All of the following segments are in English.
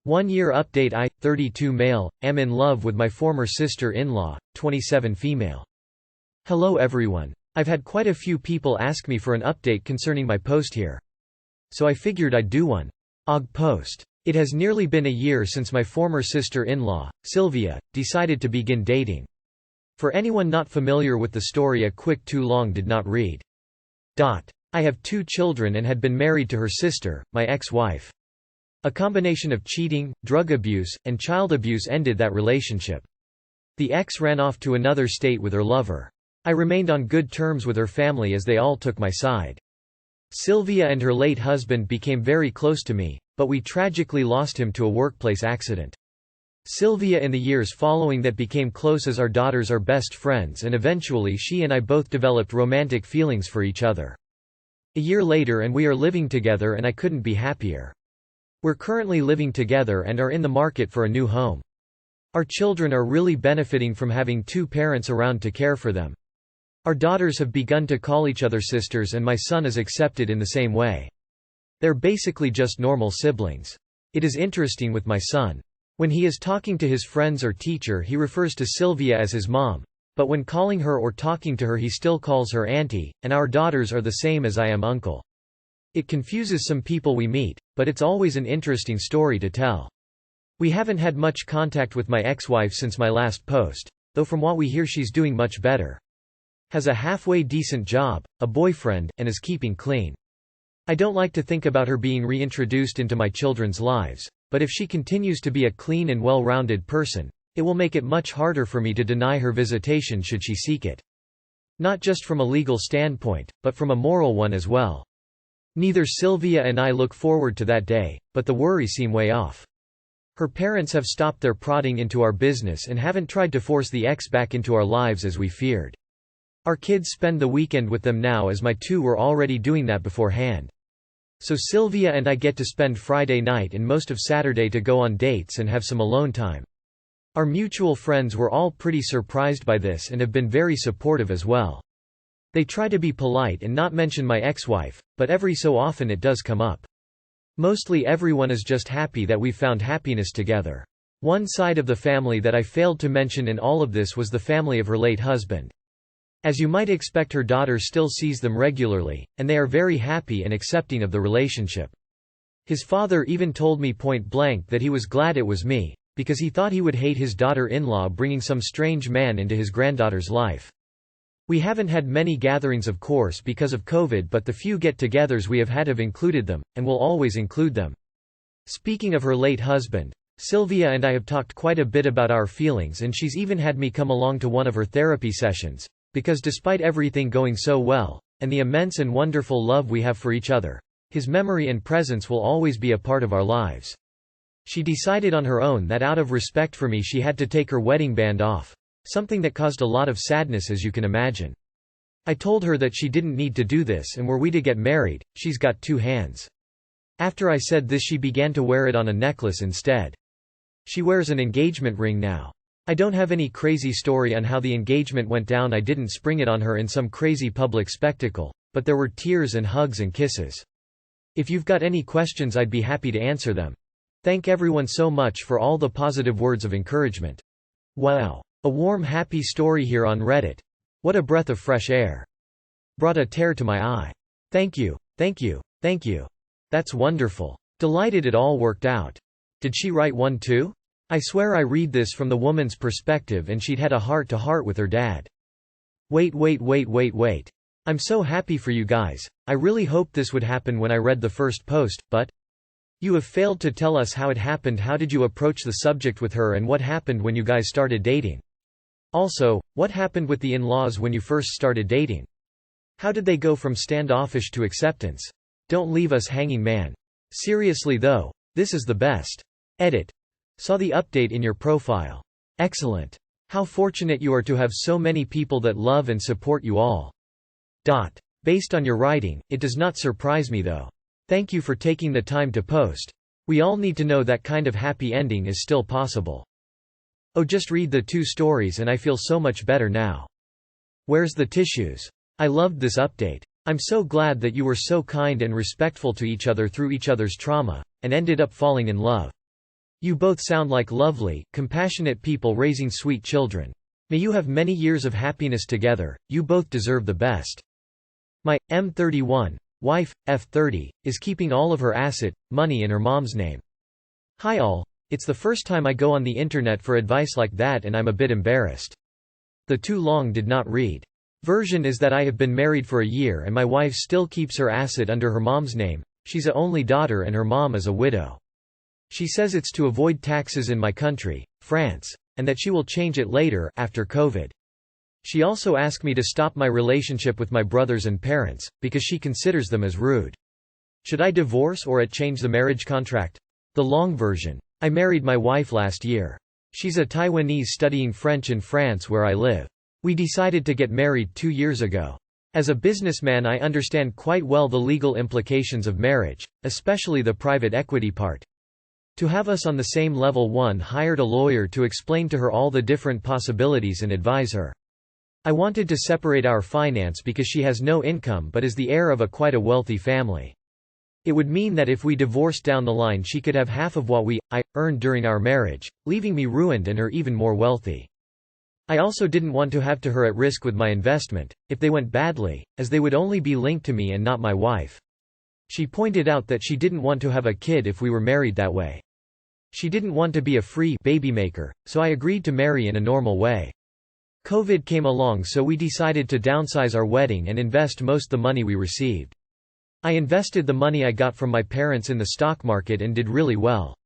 1 year update. I, 32 male, am in love with my former sister-in-law, 27 female. Hello everyone. I've had quite a few people ask me for an update concerning my post here. So I figured I'd do one. OG post. It has nearly been a year since my former sister-in-law, Sylvia, decided to begin dating. For anyone not familiar with the story, a quick too long did not read. I have 2 children and had been married to her sister, my ex-wife. A combination of cheating, drug abuse, and child abuse ended that relationship. The ex ran off to another state with her lover. I remained on good terms with her family as they all took my side. Sylvia and her late husband became very close to me, but we tragically lost him to a workplace accident. Sylvia in the years following that became close as our daughters are best friends, and eventually she and I both developed romantic feelings for each other. A year later and we are living together and I couldn't be happier. We're currently living together and are in the market for a new home. Our children are really benefiting from having 2 parents around to care for them. Our daughters have begun to call each other sisters and my son is accepted in the same way. They're basically just normal siblings. It is interesting with my son. When he is talking to his friends or teacher he refers to Sylvia as his mom, but when calling her or talking to her he still calls her auntie, and our daughters are the same as I am uncle. It confuses some people we meet, but it's always an interesting story to tell. We haven't had much contact with my ex-wife since my last post, though from what we hear she's doing much better. Has a halfway decent job, a boyfriend, and is keeping clean. I don't like to think about her being reintroduced into my children's lives, but if she continues to be a clean and well-rounded person, it will make it much harder for me to deny her visitation should she seek it. Not just from a legal standpoint, but from a moral one as well. Neither Sylvia and I look forward to that day, but the worries seem way off. Her parents have stopped their prodding into our business and haven't tried to force the ex back into our lives as we feared. Our kids spend the weekend with them now as my 2 were already doing that beforehand. So Sylvia and I get to spend Friday night and most of Saturday to go on dates and have some alone time. Our mutual friends were all pretty surprised by this and have been very supportive as well. They try to be polite and not mention my ex-wife, but every so often it does come up. Mostly everyone is just happy that we've found happiness together. One side of the family that I failed to mention in all of this was the family of her late husband. As you might expect, her daughter still sees them regularly, and they are very happy and accepting of the relationship. His father even told me point blank that he was glad it was me, because he thought he would hate his daughter-in-law bringing some strange man into his granddaughter's life. We haven't had many gatherings of course because of COVID, but the few get-togethers we have had have included them, and will always include them. Speaking of her late husband, Sylvia and I have talked quite a bit about our feelings and she's even had me come along to one of her therapy sessions, because despite everything going so well, and the immense and wonderful love we have for each other, his memory and presence will always be a part of our lives. She decided on her own that out of respect for me she had to take her wedding band off. Something that caused a lot of sadness as you can imagine. I told her that she didn't need to do this and were we to get married, she's got 2 hands. After I said this she began to wear it on a necklace instead. She wears an engagement ring now. I don't have any crazy story on how the engagement went down. I didn't spring it on her in some crazy public spectacle, but there were tears and hugs and kisses. If you've got any questions I'd be happy to answer them. Thank everyone so much for all the positive words of encouragement. Wow. A warm happy story here on Reddit. What a breath of fresh air. Brought a tear to my eye. Thank you, thank you, thank you. That's wonderful. Delighted it all worked out. Did she write one too? I swear I read this from the woman's perspective and she'd had a heart-to-heart with her dad. Wait. I'm so happy for you guys. I really hoped this would happen when I read the first post, but you have failed to tell us how it happened. How did you approach the subject with her and what happened when you guys started dating? Also, what happened with the in-laws when you first started dating? How did they go from standoffish to acceptance? Don't leave us hanging, man. Seriously though, this is the best. Edit. Saw the update in your profile. Excellent. How fortunate you are to have so many people that love and support you all. Based on your writing, it does not surprise me though. Thank you for taking the time to post. We all need to know that kind of happy ending is still possible. Oh, just read the 2 stories and I feel so much better now. Where's the tissues? I loved this update. I'm so glad that you were so kind and respectful to each other through each other's trauma, and ended up falling in love. You both sound like lovely, compassionate people raising sweet children. May you have many years of happiness together, you both deserve the best. My M31 wife, F30, is keeping all of her asset, money in her mom's name. Hi all. It's the first time I go on the internet for advice like that and I'm a bit embarrassed. The too long did not read. Version is that I have been married for a year and my wife still keeps her asset under her mom's name. She's a only daughter and her mom is a widow. She says it's to avoid taxes in my country, France, and that she will change it later, after COVID. She also asked me to stop my relationship with my brothers and parents, because she considers them as rude. Should I divorce or change the marriage contract? The long version. I married my wife last year. She's a Taiwanese studying French in France where I live. We decided to get married 2 years ago. As a businessman I understand quite well the legal implications of marriage, especially the private equity part. To have us on the same level, one hired a lawyer to explain to her all the different possibilities and advise her. I wanted to separate our finance because she has no income but is the heir of quite a wealthy family. It would mean that if we divorced down the line she could have half of what I earned during our marriage, leaving me ruined and her even more wealthy. I also didn't want to have her at risk with my investment, if they went badly, as they would only be linked to me and not my wife. She pointed out that she didn't want to have a kid if we were married that way. She didn't want to be a free baby maker, so I agreed to marry in a normal way. COVID came along so we decided to downsize our wedding and invest most the money we received. I invested the money I got from my parents in the stock market and did really well.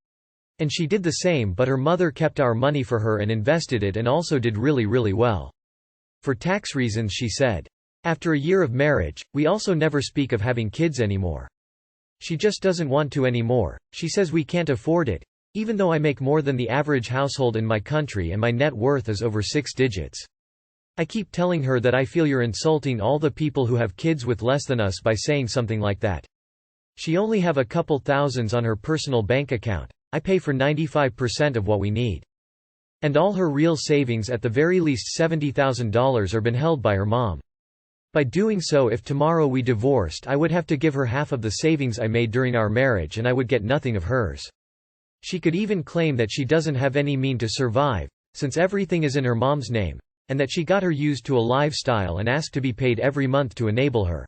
And she did the same, but her mother kept our money for her and invested it and also did really well. For tax reasons, she said. After a year of marriage, we also never speak of having kids anymore. She just doesn't want to anymore. She says we can't afford it, even though I make more than the average household in my country and my net worth is over 6 digits. I keep telling her that I feel you're insulting all the people who have kids with less than us by saying something like that. She only have a couple thousands on her personal bank account. I pay for 95% of what we need. And all her real savings, at the very least $70,000, are been held by her mom. By doing so, if tomorrow we divorced, I would have to give her half of the savings I made during our marriage and I would get nothing of hers. She could even claim that she doesn't have any means to survive, since everything is in her mom's name, and that she got her used to a lifestyle and asked to be paid every month to enable her.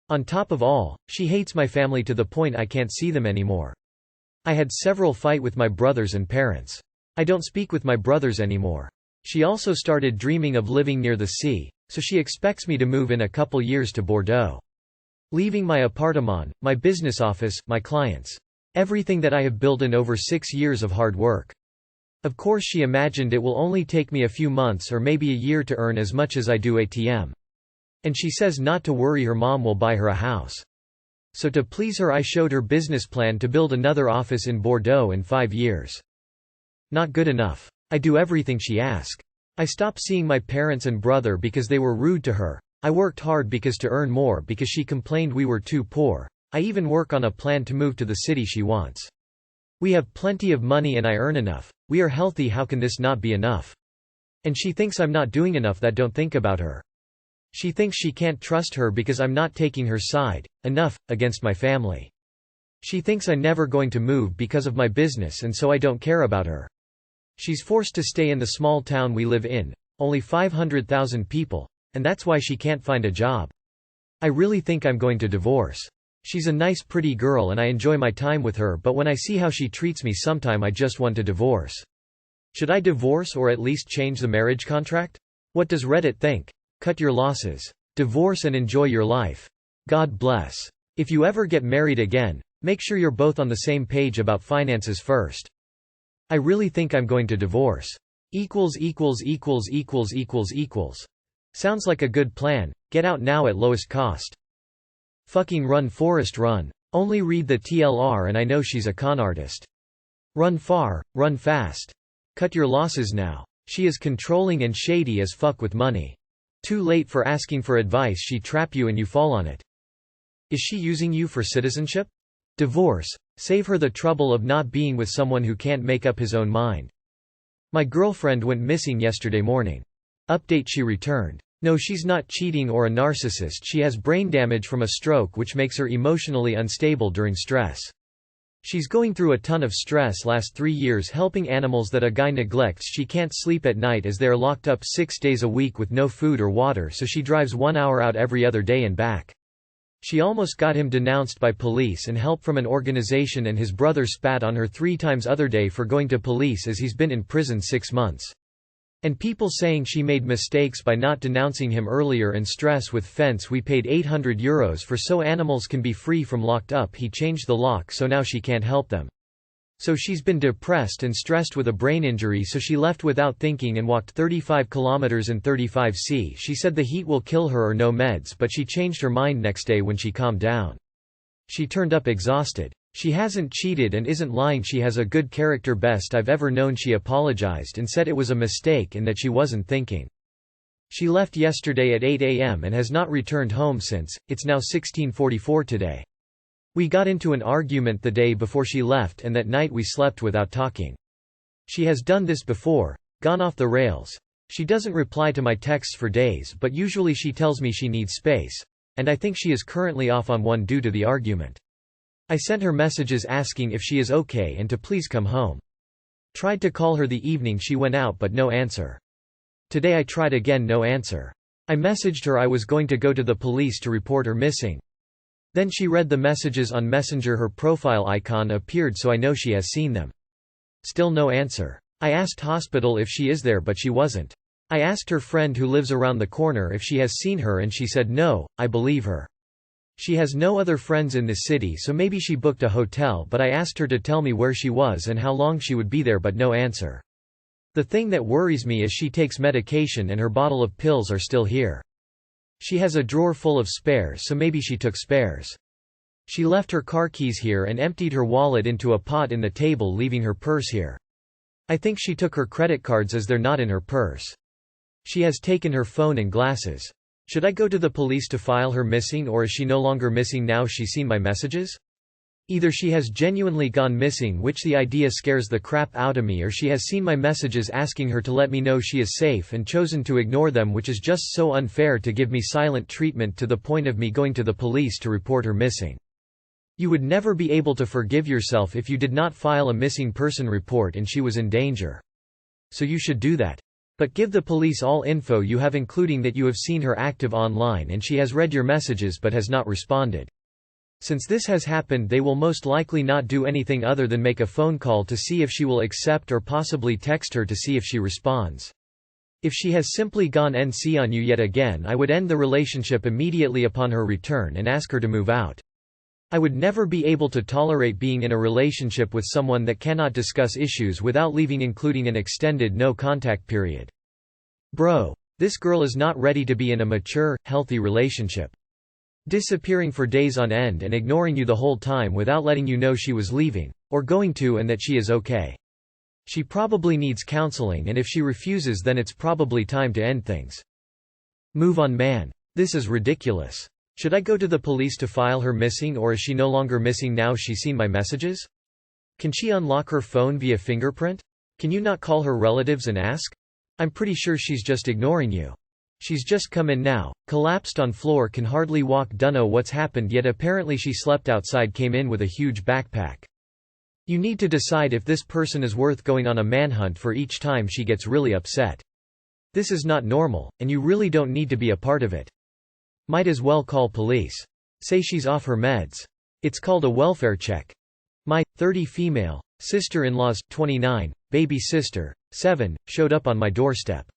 On top of all, she hates my family to the point I can't see them anymore. I had several fights with my brothers and parents. I don't speak with my brothers anymore. She also started dreaming of living near the sea, so she expects me to move in a couple years to Bordeaux. Leaving my appartement, my business office, my clients. Everything that I have built in over 6 years of hard work. Of course she imagined it will only take me a few months or maybe a year to earn as much as I do ATM. And she says not to worry, her mom will buy her a house. So to please her I showed her business plan to build another office in Bordeaux in 5 years. Not good enough. I do everything she asks. I stopped seeing my parents and brother because they were rude to her. I worked hard because to earn more because she complained we were too poor. I even work on a plan to move to the city she wants. We have plenty of money and I earn enough. We are healthy, how can this not be enough? And she thinks I'm not doing enough, that don't think about her. She thinks she can't trust her because I'm not taking her side enough against my family. She thinks I'm never going to move because of my business and so I don't care about her. She's forced to stay in the small town we live in, only 500,000 people, and that's why she can't find a job. I really think I'm going to divorce. She's a nice pretty girl and I enjoy my time with her, but when I see how she treats me sometime I just want to divorce. Should I divorce or at least change the marriage contract? What does Reddit think? Cut your losses. Divorce and enjoy your life. God bless. If you ever get married again, make sure you're both on the same page about finances first. I really think I'm going to divorce. Sounds like a good plan. Get out now at lowest cost. Fucking run Forrest run. Only read the TLR and I know she's a con artist. Run far, run fast. Cut your losses now. She is controlling and shady as fuck with money. Too late for asking for advice, she trap you and you fall on it. Is she using you for citizenship? Divorce. Save her the trouble of not being with someone who can't make up his own mind. My girlfriend went missing yesterday morning. Update: she returned. No, she's not cheating or a narcissist, she has brain damage from a stroke which makes her emotionally unstable during stress. She's going through a ton of stress last 3 years helping animals that a guy neglects. She can't sleep at night as they are locked up 6 days a week with no food or water, so she drives 1 hour out every other day and back. She almost got him denounced by police and help from an organization, and his brother spat on her 3 times other day for going to police as he's been in prison 6 months. And people saying she made mistakes by not denouncing him earlier, and stress with fence we paid €800 for so animals can be free from locked up. He changed the lock so now she can't help them. So she's been depressed and stressed with a brain injury, so she left without thinking and walked 35 kilometers in 35°C. She said the heat will kill her or no meds, but she changed her mind next day when she calmed down. She turned up exhausted. She hasn't cheated and isn't lying. She has a good character, best I've ever known. She apologized and said it was a mistake and that she wasn't thinking. She left yesterday at 8 a.m. and has not returned home since. It's now 16:44 today. We got into an argument the day before she left, and that night we slept without talking. She has done this before, gone off the rails. She doesn't reply to my texts for days, but usually she tells me she needs space. And I think she is currently off on one due to the argument. I sent her messages asking if she is okay and to please come home. Tried to call her the evening she went out, but no answer. Today I tried again, no answer. I messaged her I was going to go to the police to report her missing. Then she read the messages on Messenger. Her profile icon appeared, so I know she has seen them. Still no answer. I asked hospital if she is there, but she wasn't. I asked her friend who lives around the corner if she has seen her, and she said no. I believe her. She has no other friends in the city, so maybe she booked a hotel, but I asked her to tell me where she was and how long she would be there, but no answer. The thing that worries me is she takes medication and her bottle of pills are still here. She has a drawer full of spares, so maybe she took spares. She left her car keys here and emptied her wallet into a pot in the table, leaving her purse here. I think she took her credit cards as they're not in her purse. She has taken her phone and glasses. Should I go to the police to file her missing, or is she no longer missing now she's seen my messages? Either she has genuinely gone missing, which the idea scares the crap out of me, or she has seen my messages asking her to let me know she is safe and chosen to ignore them, which is just so unfair to give me silent treatment to the point of me going to the police to report her missing. You would never be able to forgive yourself if you did not file a missing person report and she was in danger. So you should do that. But give the police all info you have, including that you have seen her active online and she has read your messages but has not responded. Since this has happened, they will most likely not do anything other than make a phone call to see if she will accept, or possibly text her to see if she responds. If she has simply gone NC on you yet again, I would end the relationship immediately upon her return and ask her to move out. I would never be able to tolerate being in a relationship with someone that cannot discuss issues without leaving, including an extended no-contact period. Bro, this girl is not ready to be in a mature, healthy relationship. Disappearing for days on end and ignoring you the whole time without letting you know she was leaving, or going to, and that she is okay. She probably needs counseling, and if she refuses, then it's probably time to end things. Move on, man. This is ridiculous. Should I go to the police to file her missing, or is she no longer missing now she's seen my messages? Can she unlock her phone via fingerprint? Can you not call her relatives and ask? I'm pretty sure she's just ignoring you. She's just come in now, collapsed on floor, can hardly walk, dunno what's happened yet. Apparently she slept outside, came in with a huge backpack. You need to decide if this person is worth going on a manhunt for each time she gets really upset. This is not normal, and you really don't need to be a part of it. Might as well call police. Say she's off her meds. It's called a welfare check. My 30 female sister-in-laws, 29, baby sister, 7, showed up on my doorstep.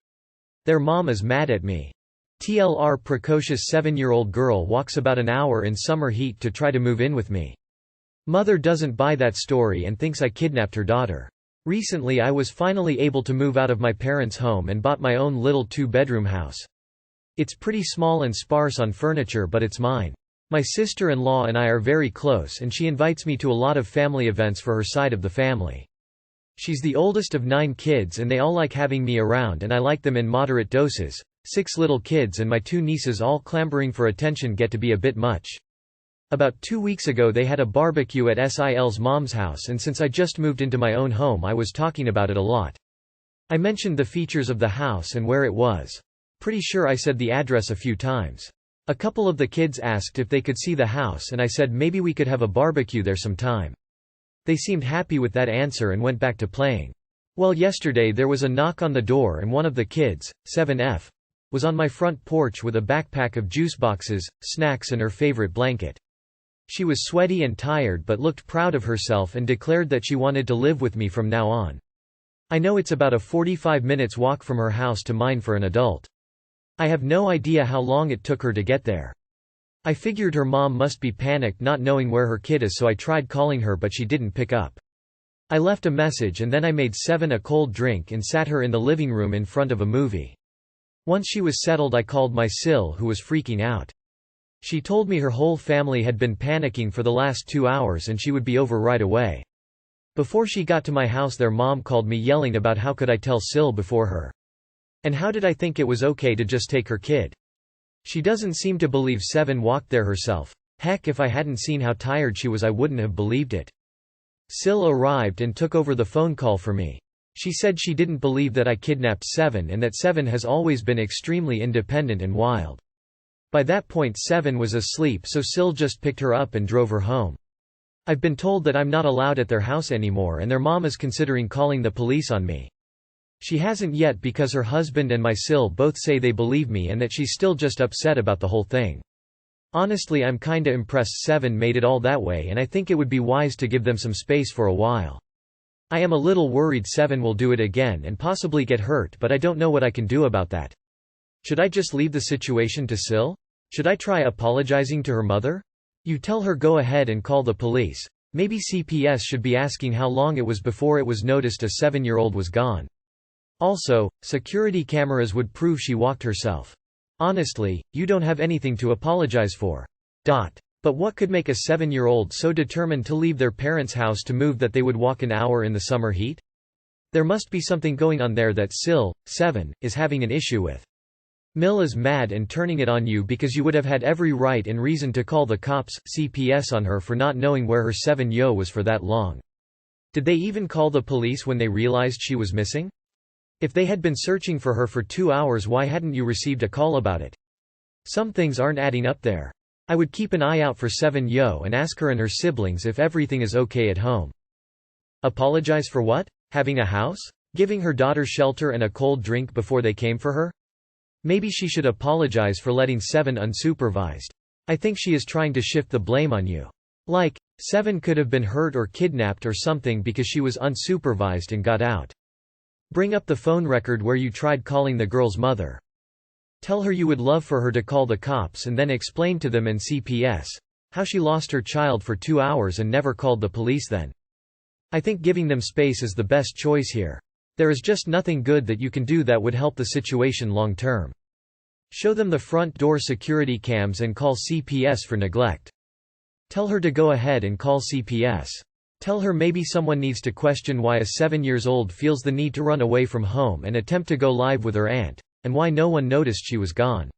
Their mom is mad at me. TLR precocious 7-year-old girl walks about an hour in summer heat to try to move in with me. Mother doesn't buy that story and thinks I kidnapped her daughter. Recently I was finally able to move out of my parents' home and bought my own little 2-bedroom house. It's pretty small and sparse on furniture, but it's mine. My sister-in-law and I are very close, and she invites me to a lot of family events for her side of the family. She's the oldest of 9 kids and they all like having me around, and I like them in moderate doses. 6 little kids and my 2 nieces all clamoring for attention get to be a bit much. About 2 weeks ago they had a barbecue at Sil's mom's house, and since I just moved into my own home I was talking about it a lot. I mentioned the features of the house and where it was. Pretty sure I said the address a few times. A couple of the kids asked if they could see the house, and I said maybe we could have a barbecue there sometime. They seemed happy with that answer and went back to playing. Well, yesterday there was a knock on the door and one of the kids, 7F, was on my front porch with a backpack of juice boxes, snacks and her favorite blanket. She was sweaty and tired but looked proud of herself and declared that she wanted to live with me from now on. I know it's about a 45 minutes walk from her house to mine for an adult. I have no idea how long it took her to get there. I figured her mom must be panicked not knowing where her kid is, so I tried calling her but she didn't pick up. I left a message and then I made 7 a cold drink and sat her in the living room in front of a movie. Once she was settled I called my Sil, who was freaking out. She told me her whole family had been panicking for the last 2 hours and she would be over right away. Before she got to my house their mom called me yelling about how could I tell Sil before her. And how did I think it was okay to just take her kid? She doesn't seem to believe 7 walked there herself. Heck, if I hadn't seen how tired she was I wouldn't have believed it. Sil arrived and took over the phone call for me. She said she didn't believe that I kidnapped 7 and that 7 has always been extremely independent and wild. By that point 7 was asleep, so Sil just picked her up and drove her home. I've been told that I'm not allowed at their house anymore and their mom is considering calling the police on me. She hasn't yet because her husband and my Sil both say they believe me and that she's still just upset about the whole thing. Honestly, I'm kinda impressed 7 made it all that way and I think it would be wise to give them some space for a while. I am a little worried 7 will do it again and possibly get hurt, but I don't know what I can do about that. Should I just leave the situation to Sil? Should I try apologizing to her mother? You tell her go ahead and call the police. Maybe CPS should be asking how long it was before it was noticed a 7-year-old was gone. Also, security cameras would prove she walked herself. Honestly, you don't have anything to apologize for. But what could make a 7-year-old so determined to leave their parents' house to move that they would walk an hour in the summer heat? There must be something going on there that Sil, 7, is having an issue with. Mill is mad and turning it on you because you would have had every right and reason to call the cops, CPS, on her for not knowing where her 7-yo was for that long. Did they even call the police when they realized she was missing? If they had been searching for her for 2 hours, why hadn't you received a call about it? Some things aren't adding up there. I would keep an eye out for 7-yo and ask her and her siblings if everything is okay at home. Apologize for what? Having a house? Giving her daughter shelter and a cold drink before they came for her? Maybe she should apologize for letting 7 unsupervised. I think she is trying to shift the blame on you. Like, 7 could have been hurt or kidnapped or something because she was unsupervised and got out. Bring up the phone record where you tried calling the girl's mother. Tell her you would love for her to call the cops and then explain to them and CPS how she lost her child for 2 hours and never called the police then. I think giving them space is the best choice here. There is just nothing good that you can do that would help the situation long term. Show them the front door security cams and call CPS for neglect. Tell her to go ahead and call CPS. Tell her maybe someone needs to question why a 7-year-old feels the need to run away from home and attempt to go live with her aunt, and why no one noticed she was gone.